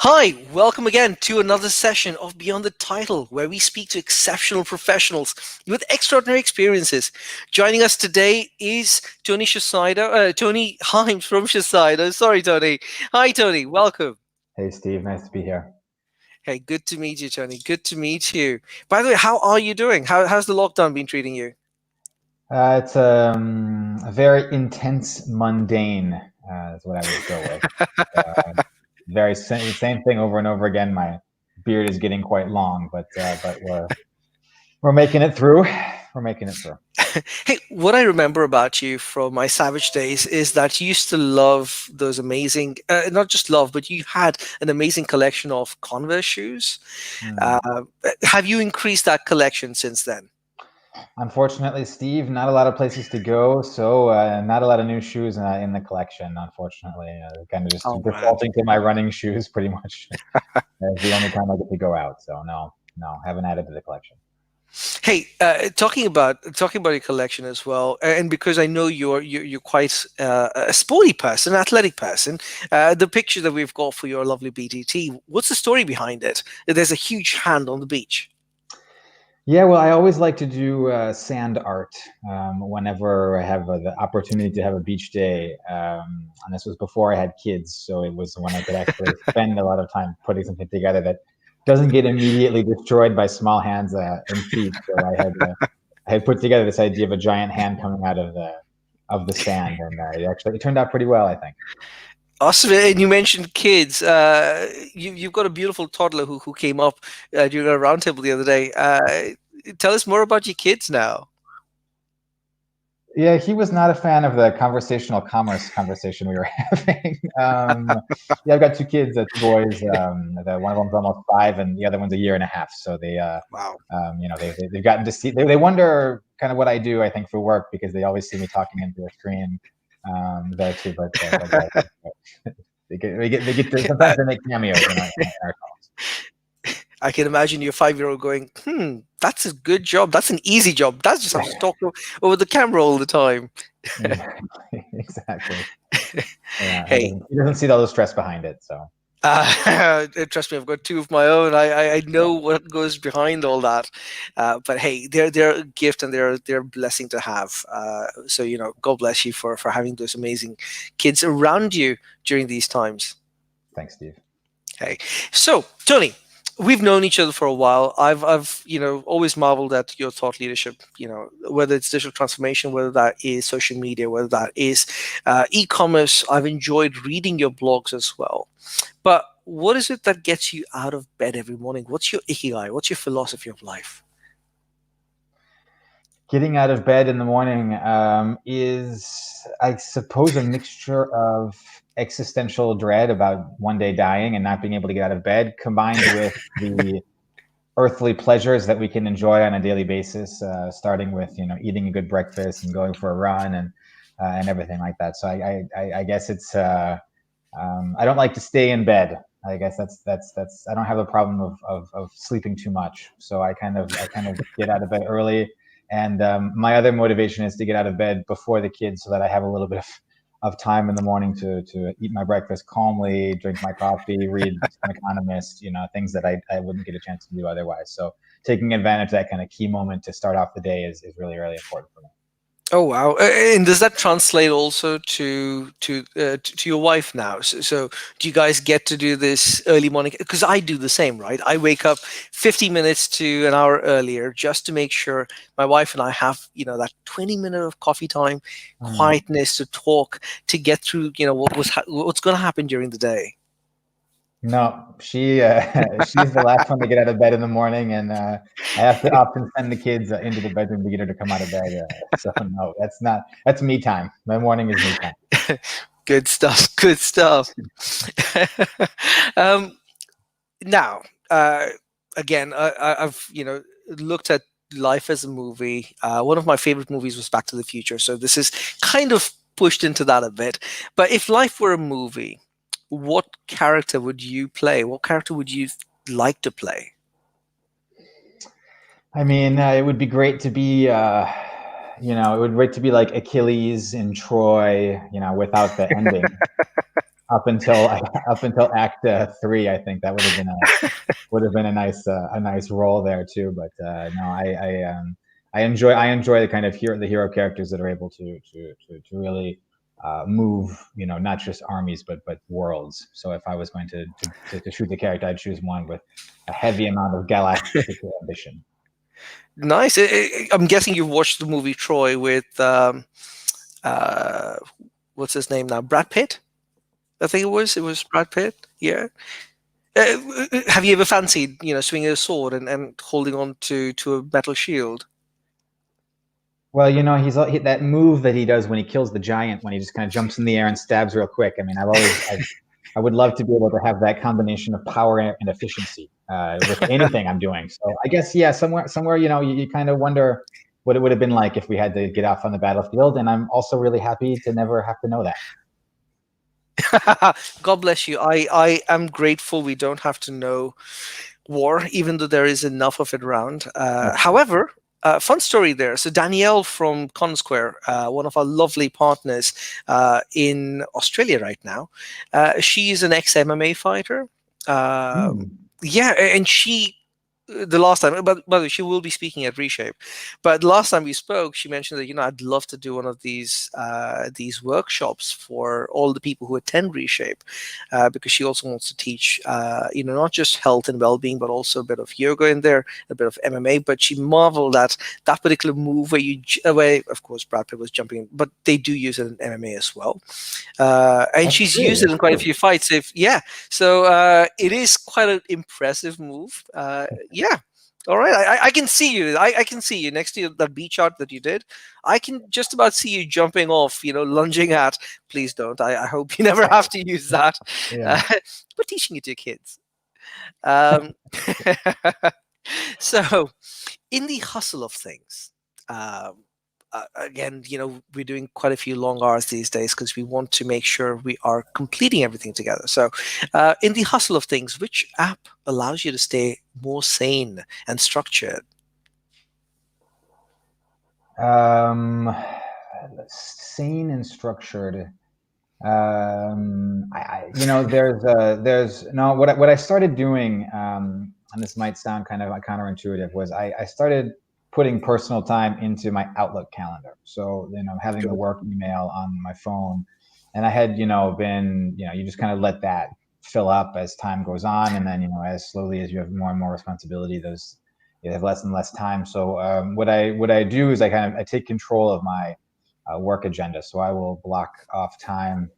Hi, welcome again to another session of Beyond the Title, where we speak to exceptional professionals with extraordinary experiences. Joining us today is Tony Hymes from Shiseido. Sorry, Tony. Hi, Tony. Welcome. Hey Steve, nice to be here. Hey, good to meet you, Tony. Good to meet you. By the way, how are you doing? How's the lockdown been treating you? It's a very intense, mundane, is what I would go with. Same thing over and over again. My beard is getting quite long, but we're making it through. We're making it through. Hey, what I remember about you from my Savage days is that you used to love those amazing, not just love, but you had an amazing collection of Converse shoes. Hmm. Uh, have you increased that collection since then? Unfortunately, Steve, not a lot of places to go, so not a lot of new shoes in the collection. Unfortunately, kind of just Oh man. defaulting to my running shoes, pretty much. That's the only time I get to go out. So no, haven't added to the collection. Hey, talking about your collection as well, and because I know you're quite a sporty person, athletic person. The picture that we've got for your lovely BTT, what's the story behind it? There's a huge hand on the beach. Yeah, well, I always like to do sand art whenever I have the opportunity to have a beach day. And this was before I had kids, so it was when I could actually spend a lot of time putting something together that doesn't get immediately destroyed by small hands and feet. So I had put together this idea of a giant hand coming out of the sand, and it turned out pretty well, I think. Awesome. And you mentioned kids. You've got a beautiful toddler who came up during a roundtable the other day. Tell us more about your kids now. Yeah, he was not a fan of the conversational commerce conversation we were having. Yeah, I've got two kids, two boys. One of them's almost 5, and the other one's a year and a half. So Wow. they've gotten to see. They wonder kind of what I do. I think for work because they always see me talking into a screen there too. But they get to sometimes I, they make cameos in our calls. I can imagine your 5-year-old going, that's a good job. That's an easy job. That's just have to talk over the camera all the time. Exactly, exactly. Yeah, he Hey, doesn't he doesn't see all the stress behind it. So. trust me, I've got two of my own. I know what goes behind all that. But hey, they're a gift and they're a blessing to have. So God bless you for having those amazing kids around you during these times. Thanks, Steve. Hey, so Tony, we've known each other for a while. I've always marveled at your thought leadership. Whether it's digital transformation, whether that is social media, whether that is e-commerce. I've enjoyed reading your blogs as well. But what is it that gets you out of bed every morning? What's your Ikigai? What's your philosophy of life? Getting out of bed in the morning is, I suppose, a mixture of existential dread about one day dying and not being able to get out of bed, combined with the earthly pleasures that we can enjoy on a daily basis, starting with eating a good breakfast and going for a run and everything like that. So I guess it's I don't like to stay in bed. I guess that's I don't have a problem of sleeping too much. So I kind of get out of bed early, and my other motivation is to get out of bed before the kids so that I have a little bit of time in the morning to eat my breakfast calmly, drink my coffee, read some Economist, things that I wouldn't get a chance to do otherwise. So taking advantage of that kind of key moment to start off the day is really, really important for me. Oh wow! And does that translate also to your wife now? So do you guys get to do this early morning? Because I do the same, right? I wake up 50 minutes to an hour earlier just to make sure my wife and I have that 20 minute of coffee time, Mm. quietness to talk to get through what's going to happen during the day. No, she's the last one to get out of bed in the morning, and I have to often send the kids into the bedroom to get her to come out of bed. So no, that's me time. My morning is me time. Good stuff. Good stuff. um, Now, again, I've looked at life as a movie. One of my favorite movies was Back to the Future, so this is kind of pushed into that a bit. But if life were a movie, what character would you play? What character would you like to play? I mean, it would be great to be, it would be great to be like Achilles in Troy, without the ending. up until up until Act 3. I think that would have been a nice role there too. But no, I enjoy the kind of the hero characters that are able to really move, not just armies but worlds. So if I was going to choose a character, I'd choose one with a heavy amount of galactic ambition. Nice. I'm guessing you've watched the movie Troy with uh, what's his name now? Brad Pitt. I think it was. It was Brad Pitt. Yeah. Have you ever fancied, swinging a sword and holding on to a metal shield? Well, that move that he does when he kills the giant, when he just kind of jumps in the air and stabs real quick. I mean, I would love to be able to have that combination of power and efficiency with anything I'm doing. So I guess, yeah, somewhere, you kind of wonder what it would have been like if we had to get off on the battlefield. And I'm also really happy to never have to know that. God bless you. I am grateful we don't have to know war, even though there is enough of it around. However, fun story there. So Danielle from Con Square, one of our lovely partners in Australia right now, she's an ex-MMA fighter. Mm. Yeah, and she the last time, but by the way, she will be speaking at Reshape. But the last time we spoke, she mentioned that I'd love to do one of these workshops for all the people who attend Reshape, because she also wants to teach not just health and well-being, but also a bit of yoga in there, a bit of MMA. But she marveled at that particular move where of course Brad Pitt was jumping, but they do use it in MMA as well, and That's she's true. used it That's in quite a true. few fights. So it is quite an impressive move. Yeah. All right. I can see you. I can see you next to that beach art that you did. I can just about see you jumping off, lunging at. Please don't. I hope you never have to use that. Yeah. Uh, we're teaching it to kids. Um, so, in the hustle of things, again, we're doing quite a few long hours these days because we want to make sure we are completing everything together. So, in the hustle of things, which app allows you to stay more sane and structured? Um, Sane and structured. There's no what I started doing, and this might sound kind of counterintuitive, was I started putting personal time into my Outlook calendar. So having the Good. work email on my phone, and I had been you just kind of let that fill up as time goes on, and then as slowly as you have more and more responsibility, those you have less and less time. So what I do is I take control of my work agenda. So I will block off time.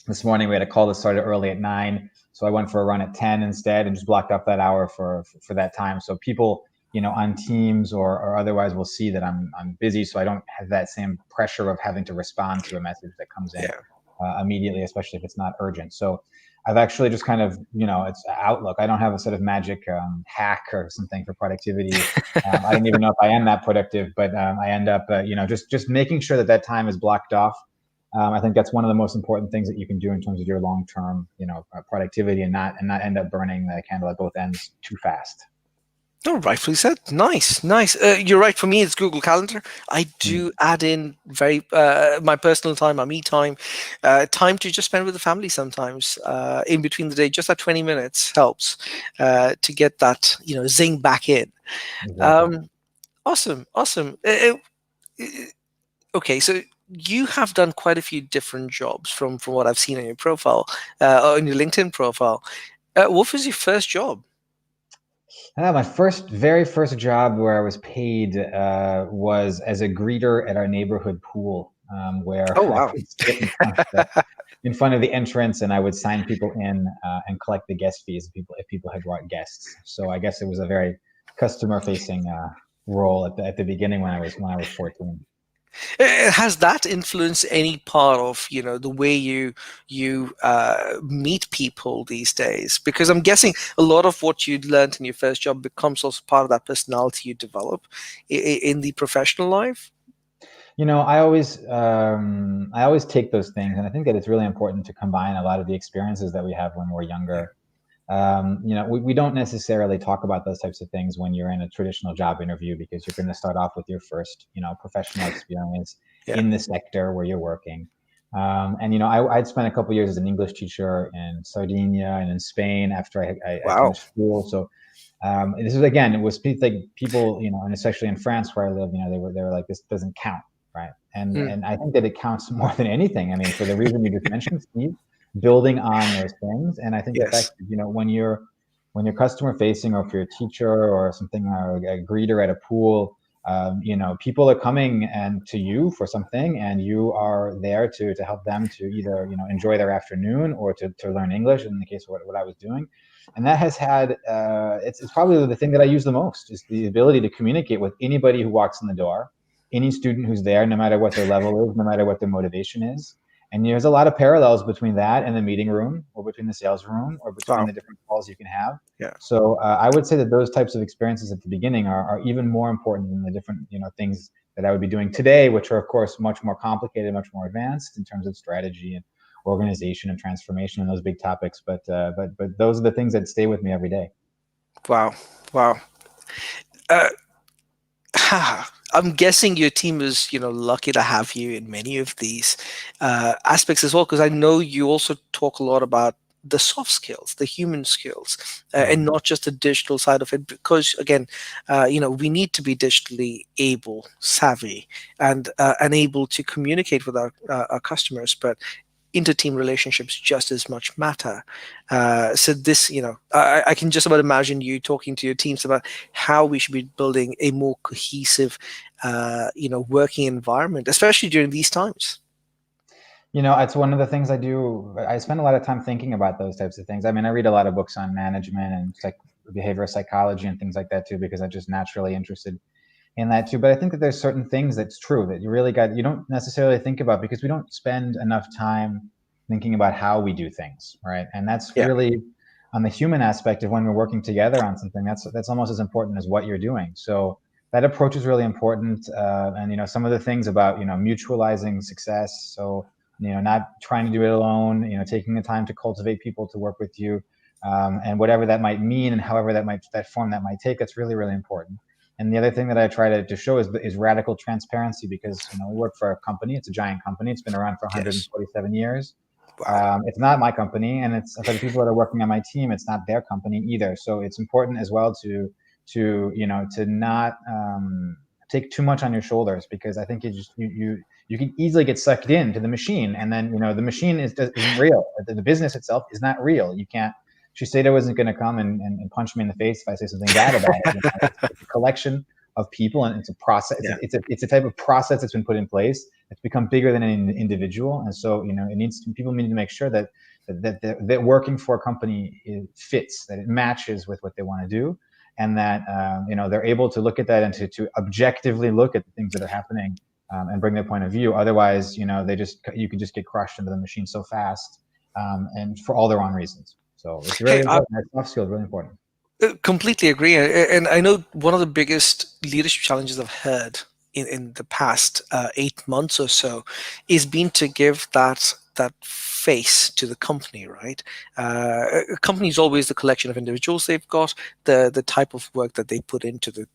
This morning we had a call that started early at 9, so I went for a run at 10 instead and just blocked up that hour for that time. So people, on Teams or otherwise will see that I'm busy, so I don't have that same pressure of having to respond to a message that comes in Yeah. immediately, especially if it's not urgent. So I've actually just kind of, it's Outlook. I don't have a sort of magic hack or something for productivity. I don't even know if I am that productive, but I end up, just making sure that time is blocked off. I think that's one of the most important things that you can do in terms of your long-term, productivity, and not end up burning the candle at both ends too fast. Oh, rightfully said. Nice, nice. You're right. For me, it's Google Calendar. I Mm. do add in my personal time, my me time, time to just spend with the family sometimes in between the day. Just that 20 minutes helps to get that zing back in. Exactly. Um, awesome, awesome. Okay, so you have done quite a few different jobs from what I've seen on your profile, on your LinkedIn profile. What was your first job? My very first job where I was paid was as a greeter at our neighborhood pool, where Oh I wow. would sit in front of the entrance, and I would sign people in and collect the guest fees if people had brought guests. So I guess it was a very customer facing role at the beginning when I was 14. Has that influenced any part of the way you meet people these days? Because I'm guessing a lot of what you learned in your first job becomes also part of that personality you develop in the professional life. I always take those things, and I think that it's really important to combine a lot of the experiences that we have when we're Yeah, younger. We don't necessarily talk about those types of things when you're in a traditional job interview, because you're going to start off with your first, professional experience yeah, in the sector where you're working. And I'd spent a couple years as an English teacher in Sardinia and in Spain after I Wow. finished school. So this is again, it was like people, and especially in France where I live, they were like, this doesn't count, right? And Mm, and I think that it counts more than anything. I mean, for the reason you just mentioned, Steve, building on those things. And I think the fact yes. that when you're customer facing, or if you're a teacher or something, or a greeter at a pool, people are coming and to you for something, and you are there to help them to either enjoy their afternoon, or to learn English. In the case of what I was doing, and that has had it's probably the thing that I use the most, is the ability to communicate with anybody who walks in the door, any student who's there, no matter what their level is, no matter what their motivation is. And there's a lot of parallels between that and the meeting room, or between the sales room, or between Wow. the different calls you can have. Yeah. So I would say that those types of experiences at the beginning are even more important than the different things that I would be doing today, which are of course much more complicated, much more advanced in terms of strategy and organization and transformation and those big topics. But those are the things that stay with me every day. Wow. Wow. Uh, I'm guessing your team is, lucky to have you in many of these aspects as well, because I know you also talk a lot about the soft skills, the human skills, and Mhm. not just the digital side of it. Because again, we need to be digitally able, savvy, and able to communicate with our customers. But inter-team relationships just as much matter. So this, I can just about imagine you talking to your teams about how we should be building a more cohesive, working environment, especially during these times. It's one of the things I do. I spend a lot of time thinking about those types of things. I mean, I read a lot of books on management and behavioral psychology and things like that too, because I'm just naturally interested in that too. But I think that there's certain things that's true that you don't necessarily think about, because we don't spend enough time thinking about how we do things, right? And that's Yeah. really on the human aspect of when we're working together on something. That's almost as important as what you're doing. So that approach is really important. And some of the things about mutualizing success. So not trying to do it alone. Taking the time to cultivate people to work with you, and whatever that might mean, and however that form that might take. That's really, really important. And the other thing that I try to show is radical transparency, because we work for a company. It's a giant company. It's been around for Yes. 147 years. Wow. It's not my company, and it's for the people that are working on my team. It's not their company either. So it's important as well to not take too much on your shoulders, because I think you can easily get sucked into the machine, and then the machine isn't real. The business itself is not real. You can't. Shiseido isn't going to come and punch me in the face if I say something bad about it. It's a collection of people, and it's a process. Yeah. It's a type of process that's been put in place. It's become bigger than an individual, and so people need to make sure that working for a company fits, that it matches with what they want to do, and that they're able to look at that and to objectively look at the things that are happening, and bring their point of view. Otherwise, you can just get crushed into the machine so fast, and for all the wrong reasons. So it's Hey, really important. That soft skill is really important. completely agree. And I know one of the biggest leadership challenges I've heard in the past 8 months or so is been to give that face to the company, right? A company is always the collection of individuals they've got, the type of work that they put into the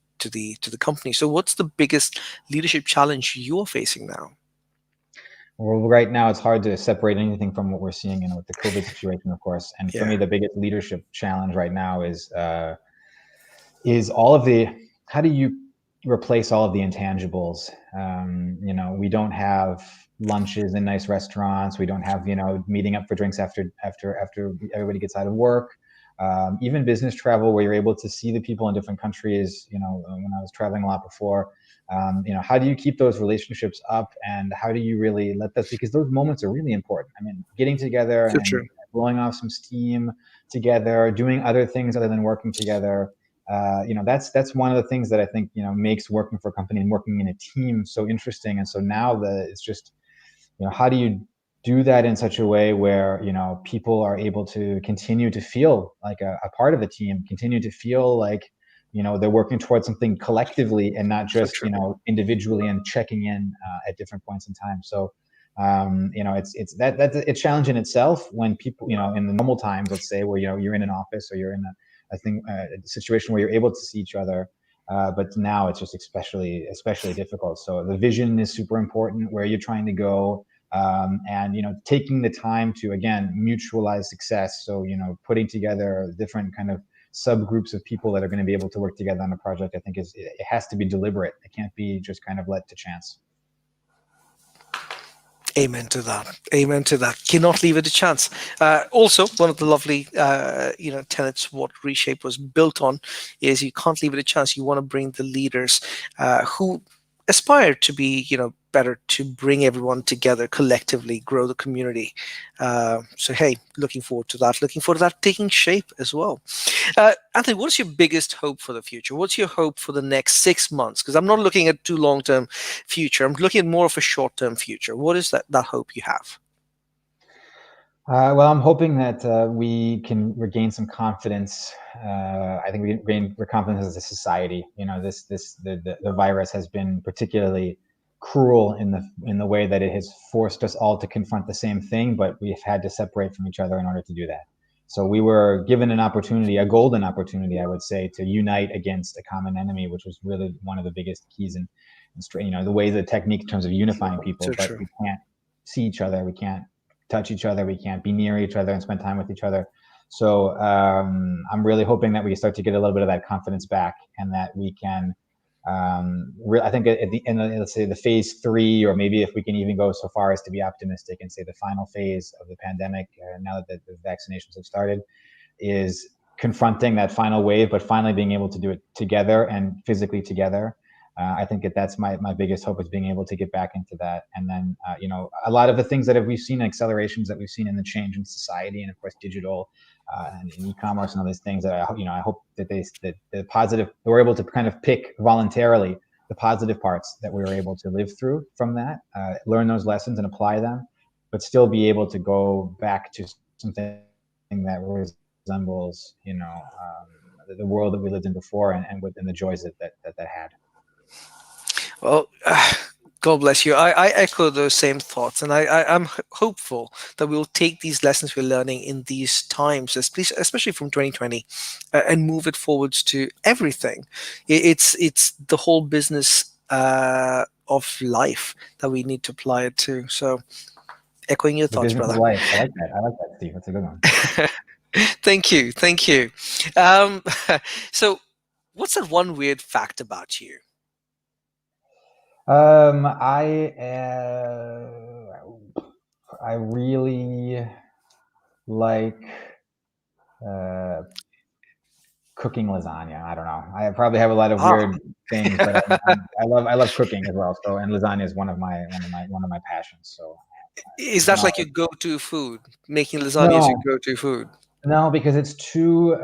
company. So what's the biggest leadership challenge you're facing now? Well, right now it's hard to separate anything from what we're seeing, with the COVID situation, of course. And for Yeah, me, the biggest leadership challenge right now is all of the how do you replace all of the intangibles? We don't have lunches in nice restaurants. We don't have meeting up for drinks after everybody gets out of work. Even business travel, where you're able to see the people in different countries. When I was traveling a lot before, how do you keep those relationships up, and how do you really let those, because those moments are really important. I mean, getting together so and true. blowing off some steam together, doing other things other than working together. That's one of the things that I think makes working for a company and working in a team so interesting. And so now it's just how do you do that in such a way where people are able to continue to feel like a part of the team, continue to feel like they're working towards something collectively, and not So just true. individually and checking in at different points in time. So that's a challenge in itself, when people in the normal times, let's say, where you're in an office, or you're in a situation where you're able to see each other. But now it's just especially difficult. So the vision is super important. Where you're trying to go, and taking the time to again mutualize success. So putting together different kind of subgroups of people that are going to be able to work together on a project, I think it has to be deliberate. It can't be just kind of let to chance. Amen to that. Amen to that. Cannot leave it to chance. Also, one of the lovely, tenets what Reshape was built on is you can't leave it to chance. You want to bring the leaders who aspire to be, better, to bring everyone together collectively, grow the community. So, hey, looking forward to that. Looking forward to that taking shape as well. Anthony, what's your biggest hope for the future? What's your hope for the next 6 months? Because I'm not looking at too long-term future. I'm looking at more of a short-term future. What is that hope you have? Well, I'm hoping that we can regain some confidence. I think we can regain confidence as a society. The virus has been particularly cruel in the way that it has forced us all to confront the same thing, but we've had to separate from each other in order to do that. So we were given an opportunity, a golden opportunity, I would say, to unite against a common enemy, which was really one of the biggest keys in the way, the technique in terms of unifying people. So But true. we can't see each other. We can't touch each other. We can't be near each other and spend time with each other. So I'm really hoping that we start to get a little bit of that confidence back, and that we can. I think at the end, let's say the phase 3, or maybe if we can even go so far as to be optimistic and say the final phase of the pandemic, now that the vaccinations have started, is confronting that final wave, but finally being able to do it together and physically together. I think that's my biggest hope, is being able to get back into that. And then, a lot of the things that we've seen, accelerations that we've seen in the change in society, and of course, digital and e-commerce and all these things, that I hope that that the positive, we're able to kind of pick voluntarily the positive parts that we were able to live through from that, learn those lessons and apply them, but still be able to go back to something that resembles, the world that we lived in before, and within the joys that had. Well, God bless you. I echo those same thoughts, and I'm hopeful that we'll take these lessons we're learning in these times, especially from 2020, and move it forwards to everything. It's the whole business of life that we need to apply it to. So, echoing your The thoughts, business of brother. life. I like that, Steve. That's a good one. Thank you, thank you. Um, so, what's that one weird fact about you? I really like uh, cooking lasagna. I don't know. I probably have a lot of Ah, weird things, but I love cooking as well. So, and lasagna is one of my passions. So, is you that know, like your go-to food? Making lasagna is your no, go-to food? no, because it's too.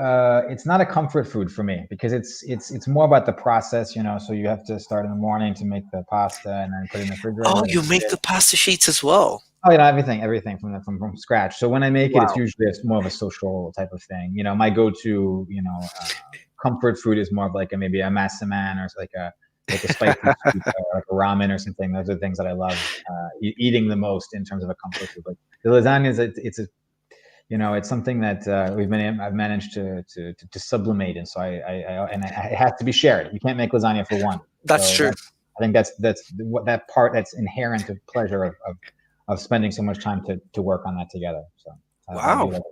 It's not a comfort food for me, because it's more about the process. So you have to start in the morning to make the pasta, and then put it in the refrigerator, Oh, let it you make sit. the pasta sheets as well. Oh, everything from scratch. So when I make it, it's Wow. usually more of a social type of thing. My go-to, comfort food is more of like maybe a massaman, or it's like a spicy soup, or like a ramen or something. Those are the things that I love eating the most in terms of a comfort food. But the lasagna is it's something that I've managed to sublimate, and so it has to be shared. You can't make lasagna for one. That's So true. I think that's what that part that's inherent of pleasure of spending so much time to work on that together. So I do Wow. like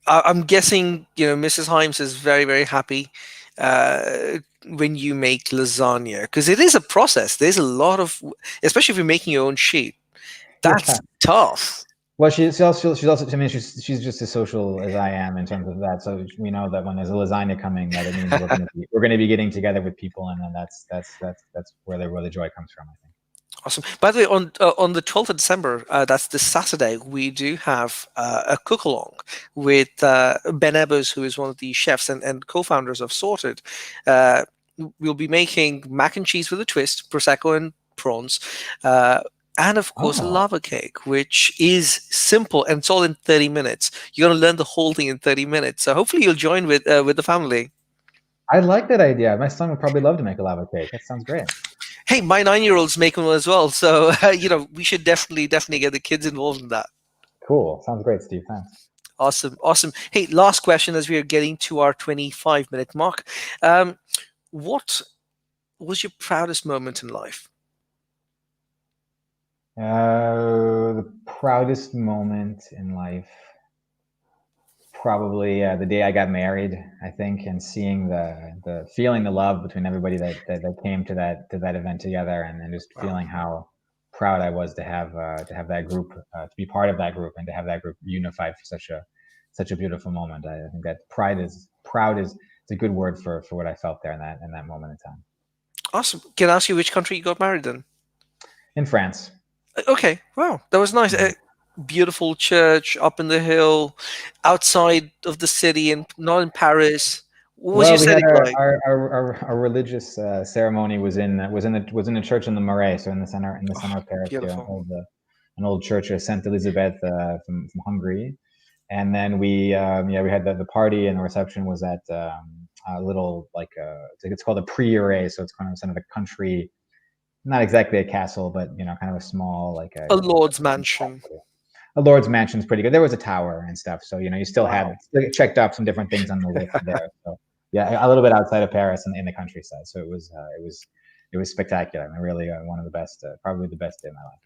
I'm guessing, Mrs. Hymes is very, very happy when you make lasagna, because it is a process. There's a lot of, especially if you're making your own sheet. it. Yeah. That's tough. Well, she's also. I mean, she's just as social as I am in terms of that. So we know that when there's a lasagna coming, that it means we're gonna be getting together with people, and then that's where the joy comes from, I think. Awesome. By the way, on the 12th of December, that's this Saturday, we do have a cook along with Ben Ebbers, who is one of the chefs and co-founders of Sorted. Uh, we'll be making mac and cheese with a twist, prosecco and prawns, uh, and of course a Oh, lava cake, which is simple and it's all in 30 minutes. You're going to learn the whole thing in 30 minutes. So hopefully you'll join with the family. I like that idea. My son would probably love to make a lava cake. That sounds great. Hey, my 9-year-old's making one as well. So we should definitely get the kids involved in that. Cool. Sounds great, Steve. Thanks. Awesome, awesome. Hey, last question as we are getting to our 25-minute mark. Um, what was your proudest moment in life? The proudest moment in life, probably the day I got married, I think, and seeing the feeling the love between everybody that came to that event together, and then just Wow. feeling how proud I was to have that group, to be part of that group, and to have that group unified for such a beautiful moment. I think that proud is it's a good word for what I felt there in that moment in time. Awesome. Can I ask you which country you got married in? In France. Okay. Wow. That was nice. Mhm. Beautiful church up in the hill, outside of the city, and not in Paris. What was Well, your we had setting like? our religious ceremony was in the church in the Marais, so in the center Oh, of Paris here, beautiful. an old church of Saint Elizabeth from Hungary, and then we had the party, and the reception was at a little it's called a prieuré, so it's kind of a country, not exactly a castle, but kind of a small A lord's mansion. a lord's mansion's pretty good. There was a tower and stuff, so you still had Wow. checked off some different things on the list there. So yeah, a little bit outside of Paris and in the countryside. So it was spectacular and really one of the best, probably the best day of my life.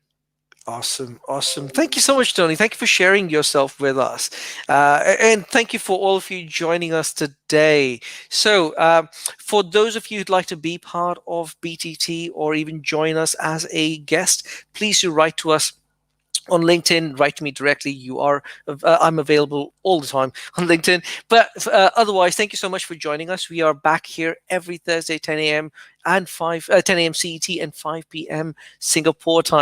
Awesome, awesome. Thank you so much, Tony. Thank you for sharing yourself with us. And thank you for all of you joining us today. So, for those of you who'd like to be part of BTT or even join us as a guest, please do write to us on LinkedIn. Write to me directly. I'm available all the time on LinkedIn. But otherwise, thank you so much for joining us. We are back here every Thursday, 10 a.m. and 10 a.m. CET and 5 p.m. Singapore time.